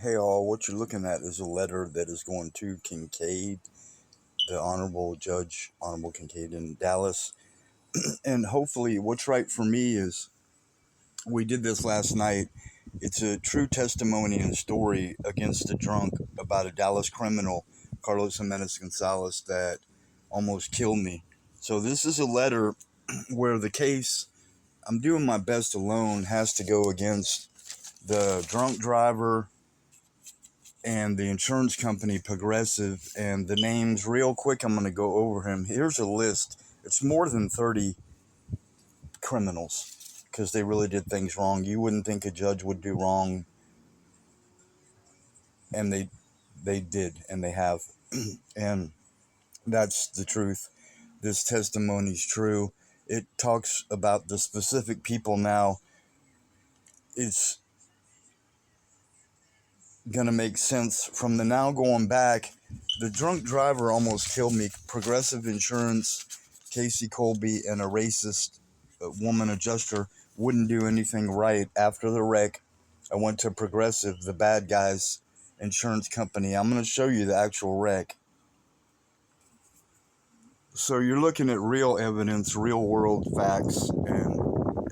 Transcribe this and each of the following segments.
Hey all, what you're looking at is a letter that is going to Kincaid, the Honorable Judge, Honorable Kincaid in Dallas. And hopefully, what's right for me is we did this last night. It's a true testimony and story against a drunk about a Dallas criminal, Carlos Jimenez Gonzalez, that almost killed me. So, this is a letter where the case I'm doing my best alone has to go against the drunk driver and the insurance company Progressive, and the names real quick. I'm going to go over him. Here's a list. It's more than 30 criminals because they really did things wrong. You wouldn't think a judge would do wrong, and they did, and they have. And that's the truth. This testimony is true. It talks about the specific people now. It's going to make sense from the now going back. The drunk driver almost killed me. Progressive Insurance, Casey Colby, and a racist woman adjuster wouldn't do anything right. After the wreck, I went to Progressive, the bad guys insurance company. I'm going to show you the actual wreck. So you're looking at real evidence, real world facts, and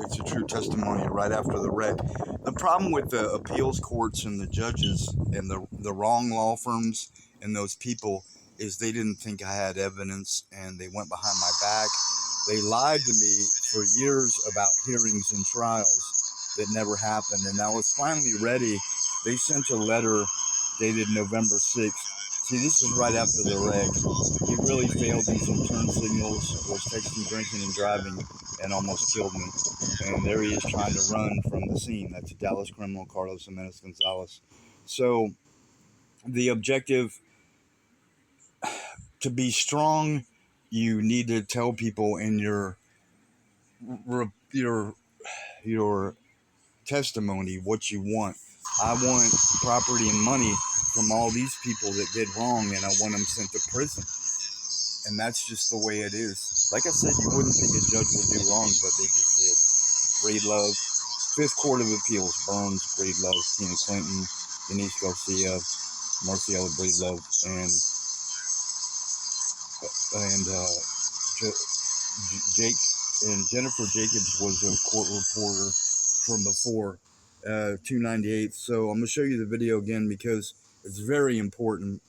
it's a true testimony right after the wreck. The problem with the appeals courts and the judges and the wrong law firms and those people is they didn't think I had evidence, and they went behind my back. They lied to me for years about hearings and trials that never happened. And I was finally ready. They sent a letter dated November 6th. See, this is right after the wreck. He really failed using turn signals, was texting, drinking, and driving, and almost killed me. And there he is trying to run from the scene. That's a Dallas criminal, Carlos Jimenez Gonzalez. So the objective, to be strong, you need to tell people in your testimony what you want. I want property and money from all these people that did wrong, and I want them sent to prison. And that's just the way it is. Like I said, you wouldn't think a judge would do wrong, but they just did. Breedlove, Fifth Court of Appeals, Burns, Breedlove, Tina Clinton, Denise Garcia, Marciela Breedlove, and Jake and Jennifer Jacobs was a court reporter from before 298. So I'm going to show you the video again because it's very important.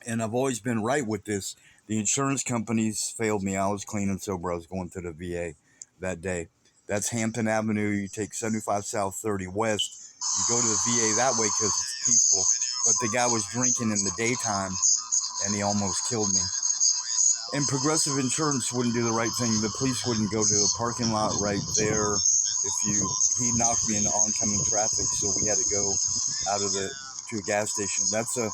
And I've always been right with this. The insurance companies failed me. I was clean and sober. I was going to the VA that day. That's Hampton Avenue. You take 75 South 30 West. You go to the VA that way because it's peaceful. But the guy was drinking in the daytime, and he almost killed me. And Progressive Insurance wouldn't do the right thing. The police wouldn't go to a parking lot right there. He knocked me into oncoming traffic, so we had to go to a gas station. That's a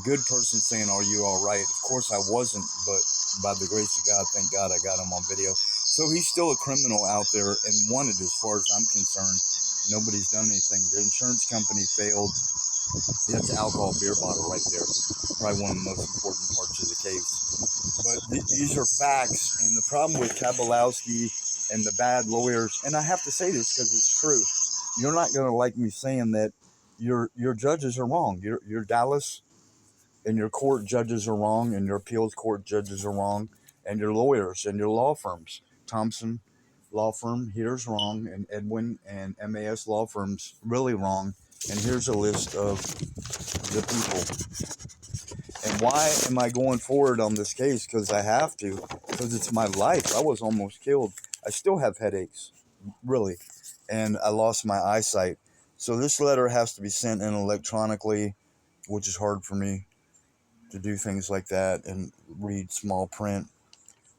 good person saying, "Are you all right?" Of course I wasn't, but by the grace of God, thank God I got him on video. So he's still a criminal out there and wanted, as far as I'm concerned. Nobody's done anything. The insurance company failed. That's an alcohol beer bottle right there. Probably one of the most important parts of the case. But these are facts, and the problem with Kabalowski and the bad lawyers, and I have to say this because it's true. You're not going to like me saying that your judges are wrong. Your Dallas and your court judges are wrong, and your appeals court judges are wrong, and your lawyers and your law firms. Thompson Law Firm here's wrong, and Edwin and MAS Law Firm's really wrong. And here's a list of the people. And why am I going forward on this case? Because I have to. Because it's my life. I was almost killed. I still have headaches, really. And I lost my eyesight. So this letter has to be sent in electronically, which is hard for me to do things like that and read small print.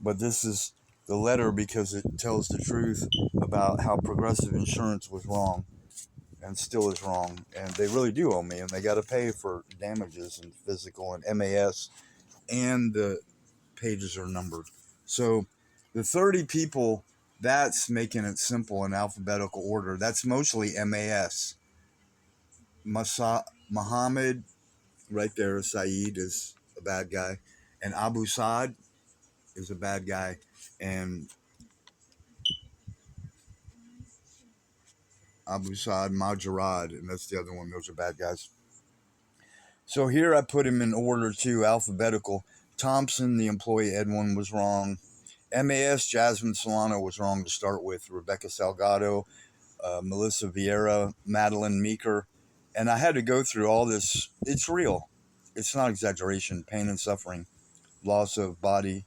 But this is the letter because it tells the truth about how Progressive Insurance was wrong and still is wrong. And they really do owe me, and they got to pay for damages and physical and MAS, and the pages are numbered. So the 30 people, that's making it simple in alphabetical order. That's mostly MAS. Muhammad, right there, Saeed is a bad guy, and Abu Saad is a bad guy, and Abu Saad, Majarad, and that's the other one. Those are bad guys. So here I put him in order too, alphabetical. Thompson, the employee, Edwin was wrong. MAS, Jasmine Solano was wrong to start with. Rebecca Salgado, Melissa Vieira, Madeline Meeker. And I had to go through all this. It's real. It's not exaggeration. Pain and suffering, loss of body,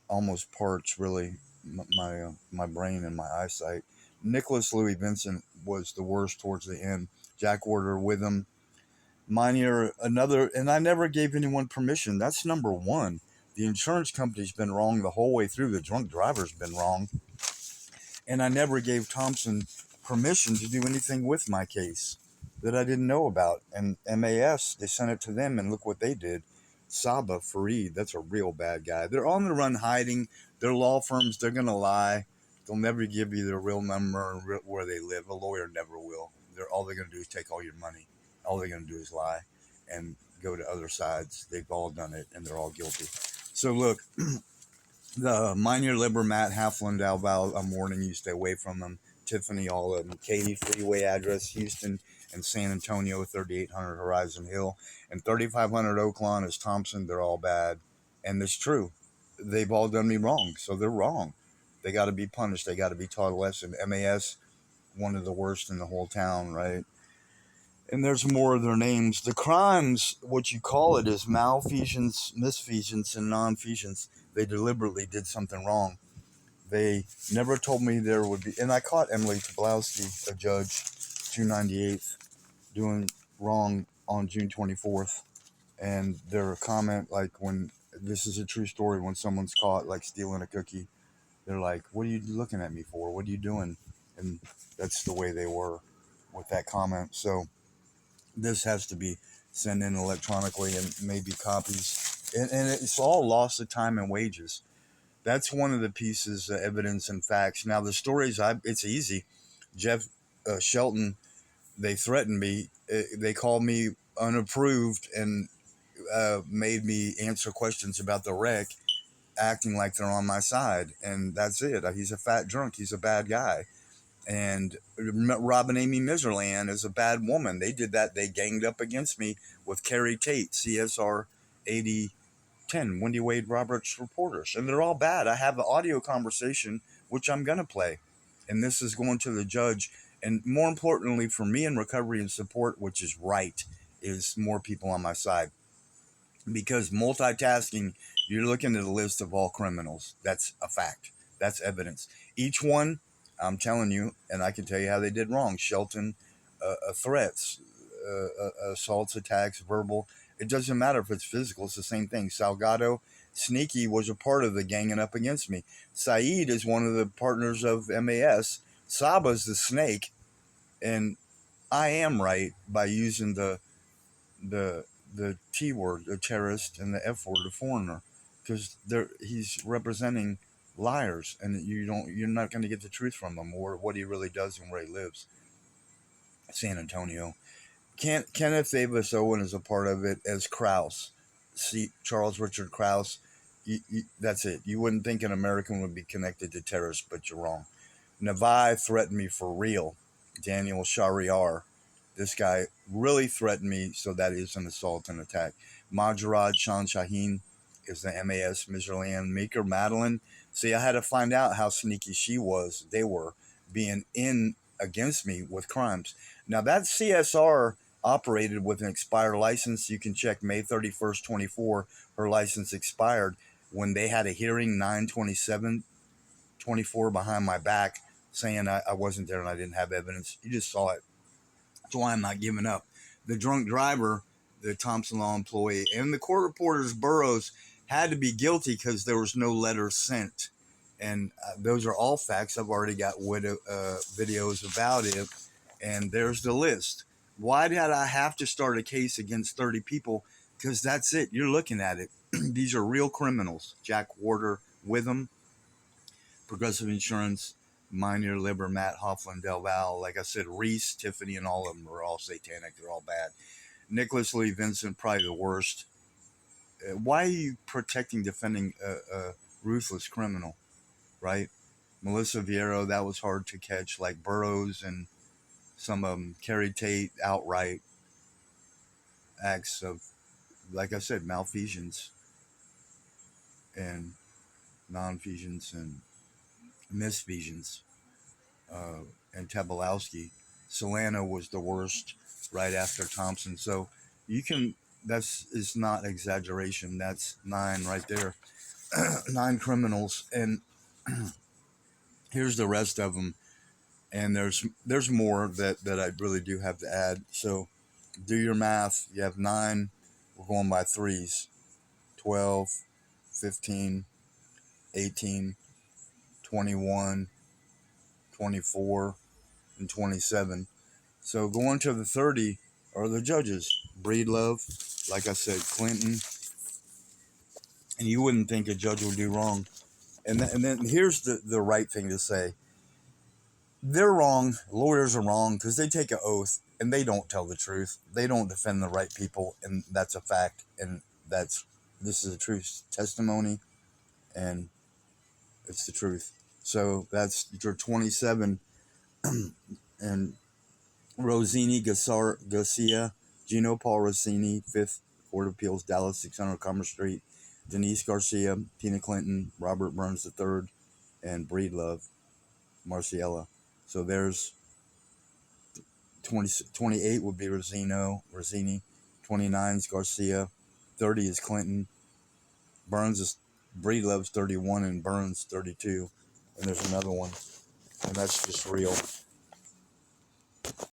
almost parts, really, my brain and my eyesight. Nicholas Louis Vincent was the worst towards the end. Jack Warder with him. Mine another, and I never gave anyone permission. That's number one. The insurance company's been wrong the whole way through. The drunk driver's been wrong. And I never gave Thompson permission to do anything with my case that I didn't know about. And MAS, they sent it to them, and look what they did. Saba Fareed, that's a real bad guy. They're on the run hiding. They're law firms. They're going to lie. They'll never give you their real number or where they live. A lawyer never will. All they're going to do is take all your money. All they're going to do is lie and go to other sides. They've all done it, and they're all guilty. So look, the Minor Liber, Matt Halfland, Alval, I'm warning you, stay away from them. Tiffany, all of them. Katie, freeway address, Houston and San Antonio, 3800 Horizon Hill. And 3500 Oaklawn is Thompson. They're all bad. And it's true. They've all done me wrong, so they're wrong. They got to be punished. They got to be taught a lesson. MAS, one of the worst in the whole town, right? And there's more of their names. The crimes, what you call it, is malfeasance, misfeasance, and nonfeasance. They deliberately did something wrong. They never told me there would be, and I caught Emily Tobolowsky, a judge, 298th, doing wrong on June 24th. And their comment, like, when this is a true story, when someone's caught like stealing a cookie, they're like, "What are you looking at me for? What are you doing?" And that's the way they were with that comment. So this has to be sent in electronically and maybe copies. And it's all loss of time and wages. That's one of the pieces of evidence and facts. Now, the stories, it's easy. Jeff Shelton, they threatened me. They called me unapproved and made me answer questions about the wreck, acting like they're on my side. And that's it. He's a fat drunk. He's a bad guy. And Robin Amy Miserland is a bad woman. They did that. They ganged up against me with Carrie Tate, CSR 8010, Wendy Wade Roberts reporters. And they're all bad. I have an audio conversation, which I'm going to play. And this is going to the judge. And more importantly, for me in recovery and support, which is right, is more people on my side. Because multitasking, you're looking at a list of all criminals. That's a fact. That's evidence. Each one, I'm telling you, and I can tell you how they did wrong. Shelton, threats, assaults, attacks, verbal. It doesn't matter if it's physical. It's the same thing. Salgado, sneaky, was a part of the ganging up against me. Saeed is one of the partners of MAS. Saba's the snake. And I am right by using the T word, a terrorist, and the F word, a foreigner, because he's representing liars, and you're not going to get the truth from him or what he really does and where he lives. San Antonio. Kenneth Davis Owen is a part of it as Krause. See, Charles Richard Krause. That's it. You wouldn't think an American would be connected to terrorists, but you're wrong. Navai threatened me for real. Daniel Shariar. This guy really threatened me, so that is an assault and attack. Majarad Shan Shaheen is the MAS. Miserland Meeker Madeline. See, I had to find out how sneaky she was. They were being in against me with crimes. Now, that CSR operated with an expired license. You can check May 31st, 24. Her license expired when they had a hearing 9/27/24 behind my back saying I wasn't there and I didn't have evidence. You just saw it. That's why I'm not giving up. The drunk driver, the Thompson Law employee, and the court reporters, Burroughs, had to be guilty because there was no letter sent. And those are all facts. I've already got videos about it. And there's the list. Why did I have to start a case against 30 people? Because that's it. You're looking at it. These are real criminals. Jack Warder, Witham, Progressive Insurance, Minor Liber, Matt Hoffland, Del Val. Like I said, Reese, Tiffany, and all of them are all satanic. They're all bad. Nicholas Lee Vincent, probably the worst. Why are you defending a ruthless criminal, right? Melissa Vieira, that was hard to catch, like Burroughs and Some of them Carrie Tate outright acts of, like I said, malfeasance and non-feasance and misfeasance. And Tobolowsky. Solano was the worst right after Thompson. So you can, that's, it's not exaggeration. That's 9 right there. 9 criminals. And here's the rest of them. And there's more that I really do have to add. So do your math. You have 9. We're going by threes. 12, 15, 18, 21, 24, and 27. So going to the 30 are the judges. Breedlove, like I said, Clinton. And you wouldn't think a judge would do wrong. And then here's the right thing to say. They're wrong. Lawyers are wrong because they take an oath and they don't tell the truth. They don't defend the right people, and that's a fact. And this is a true testimony, and it's the truth. So that's your 27. And Rosini Garcia, Gino Paul Rossini, 5th Court of Appeals, Dallas, 600 Commerce Street. Denise Garcia, Tina Clinton, Robert Burns III, and Breedlove, Marciella. So there's 28 would be Rossini, 29 is Garcia, 30 is Clinton, Breedlove's 31, and Burns 32. And there's another one, and that's just real.